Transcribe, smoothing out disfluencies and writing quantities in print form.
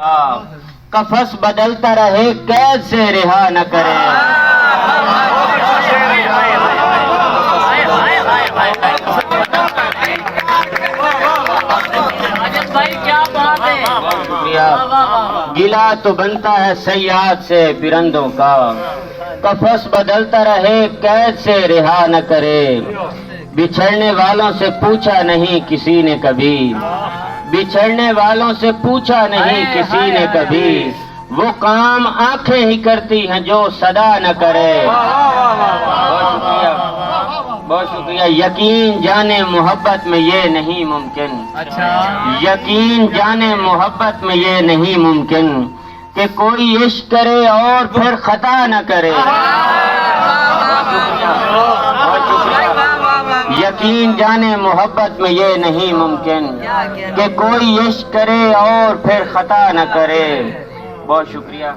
قفس بدلتا رہے قید سے رہا نہ کرے. گلا تو بنتا ہے صیاد سے پرندوں کا، قفس بدلتا رہے قید سے رہا نہ کرے. بچھڑنے والوں سے پوچھا نہیں کسی نے کبھی، بچھڑنے والوں سے پوچھا نہیں کسی نے کبھی، وہ کام آنکھیں ہی کرتی ہیں جو صدا نہ کرے. بہت شکریہ. یقین جانے محبت میں یہ نہیں ممکن، یقین جانے محبت میں یہ نہیں ممکن کہ کوئی عشق کرے اور پھر خطا نہ کرے. یقین جانے محبت میں یہ نہیں ممکن کہ کوئی عشق کرے اور پھر خطا نہ کرے. بہت شکریہ.